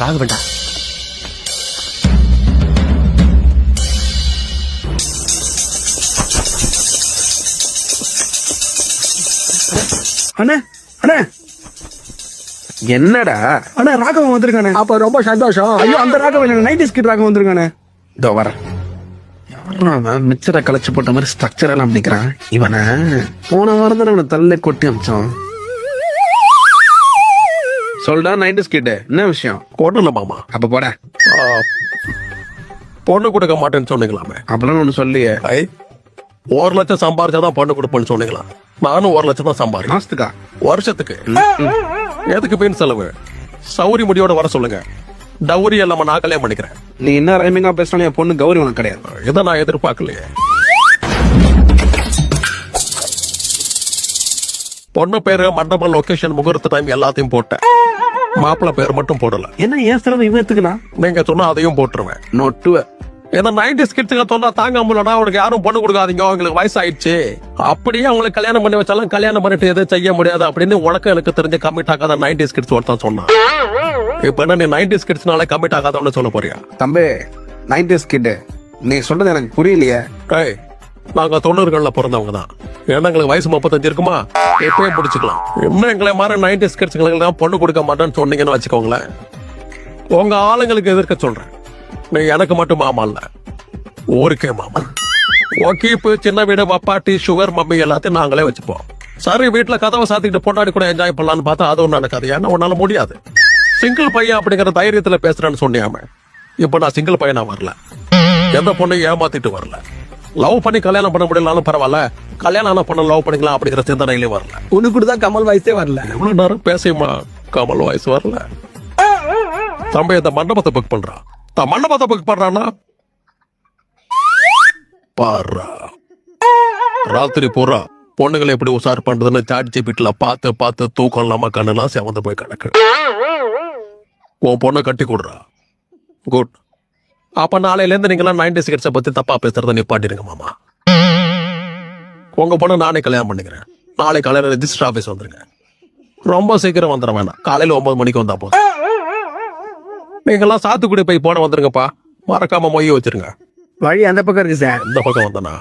ராகவன்டா. அண்ணே அண்ணே என்னடா? அண்ணே ராகவன் வந்திருக்கானே. அப்ப ரொம்ப சந்தோஷம். ஐயோ அந்த ராகவன் நைட் ஸ்கிட் ராகவன் வந்திருக்கானே. இதோ வரேன். மிச்சரை கலைச்சு போட்ட மாதிரி ஸ்ட்ரக்சர் எல்லாம் நிக்கிறான். இவனை போன வாரம் தான் அவனை தள்ள கொட்டி அமிச்சோம். சொல்டா நைட் ஸ்கிட் என்ன விஷயம்? ஒண்ணுல மாமா. அப்ப போட பொண்ணு கொடுக்க மாட்டேன்னு சொன்னீங்களாமே. அப்பெல்லாம் ஒண்ணு சொல்லியே. 1,00,000 சம்பாரிச்சாதான் பொண்ணு கொடுப்பேன்னு சொன்னீங்களா? நானும் 1,00,000 தான் சம்பாரி. மாசத்துக்கா? வருஷத்துக்கு. எதுக்கு பெயின் செலவு? சௌரி முடியோட வர சொல்லுங்க. டவுரி இல்லாம நான் கல்யாணம் பண்ணிக்கிறேன். நீ என்ன ரைமிங்கா பேசினா என் பொண்ணு கௌரி உனக்கு கிடையாது. இதை நான் எதிர்பார்க்கலையே. பொண்ணு பேரு, மண்டபம், லொகேஷன், முகூர்த்த டைம் எல்லாத்தையும் போட்டேன். மாப்பிள்ள பேர் மட்டும் போடல. என்ன ஏன் செலவு இவன் எடுத்துக்கணா? நீங்க சொன்னா அதையும் போட்டுருவேன். நொட்டுவ ஏன்னா 90s கிட்ஸுங்க சொன்னா தாங்க முடியலடா, அவனுக்கு யாரும் பொண்ணு கொடுக்காதீங்க, அவங்களுக்கு வயசாயிடுச்சு, அப்படியே அவங்களுக்கு கல்யாணம் பண்ணி வச்சாலும் கல்யாணம் பண்ணிட்டு எதுவும் செய்ய முடியாது அப்படின்னு உனக்கு எனக்கு தெரிஞ்ச கமிட் ஆகாத 90s கிட்ஸ் ஒருத்தான் சொன்னான். இப்ப என்ன நீ 90s கிட்ஸ்னால கமிட் ஆகாதவன்னு சொல்ல போறியா? தம்பி 90s கிட் நீ சொல்றது எனக்கு புரியலையே. நாங்க 90களில் பிறந்தவங்க தான். ஏன்னா எங்களுக்கு வயசு 35 இருக்குமா, எப்பயே முடிச்சுக்கலாம். இன்னும் எங்களை மாதிரி 90s கிட்ஸுங்களுக்கு தான் பொண்ணு கொடுக்க மாட்டேன்னு சொன்னீங்கன்னு வச்சுக்கோங்களேன், உங்க ஆளுங்களுக்கு எதிர்க்க சொல்றேன். நீ எனக்கு மட்டும் மாமா இல்ல, ஊருக்கே மாமா. ஓகீப்பு, சின்ன வீடு, பப்பாட்டி, சுகர், மம்மி எல்லாத்தையும் நாங்களே வச்சுப்போம். சரி வீட்டுல கதவை சாத்திக்கிட்டு பொண்டாடி கூட என்ஜாய் பண்ணலான்னு பார்த்தா அதுவும் நடக்காது. ஏன்னா உன்னால முடியாது. சிங்கிள் பையன் அப்படிங்கிற தைரியத்துல பேசுறேன்னு சொன்னியாம, இப்ப நான் சிங்கிள் பையனா வரல, எந்த பொண்ணையும் ஏமாத்திட்டு வரல. லவ் பண்ணி கல்யாணம் பண்ண முடியலனாலும் பரவாயில்ல, கல்யாணம் பண்ண லவ் பண்ணிக்கலாம் அப்படிங்கிற சிந்தனையிலே வரல. உனக்கு தான் கமல் வயசே வரல. எவ்வளவு நேரம் பேசியுமா கமல் வயசு வரல. தம்பி இந்த மண்டபத்தை புக் பண்றான். மண்டபத்தை புக் பண்றான்னா பாரு, ராத்திரி பூரா பொண்ணுங்களை எப்படி உசார் பண்றதுன்னு சாட் ஜிபிட்டில பார்த்து பார்த்து தூக்கம் இல்லாம கண்ணெல்லாம் செவந்து போய் கிடக்கு. உன் பொண்ணை கட்டி கொடுறா. குட். அப்ப நாளையில இருந்து நீங்களாம் 90s கிட்ஸை பத்தி தப்பா பேசுறத நிப்பாட்டிருங்க மாமா. உங்க பொண்ணை நானே கல்யாணம் பண்ணிக்கிறேன். நாளை காலையில ரெஜிஸ்டர் ஆபீஸ் வந்துருங்க. ரொம்ப சீக்கிரம் வந்துட வேணாம், காலையில 9 மணிக்கு வந்தா போதும். நீங்கெல்லாம் சாத்துக்குடி போய் போன வந்துருங்கப்பா, மறக்காம மொய் வச்சிருங்க. வழி அந்த பக்கம் இருக்கு சார். இந்த பக்கம் வந்தனா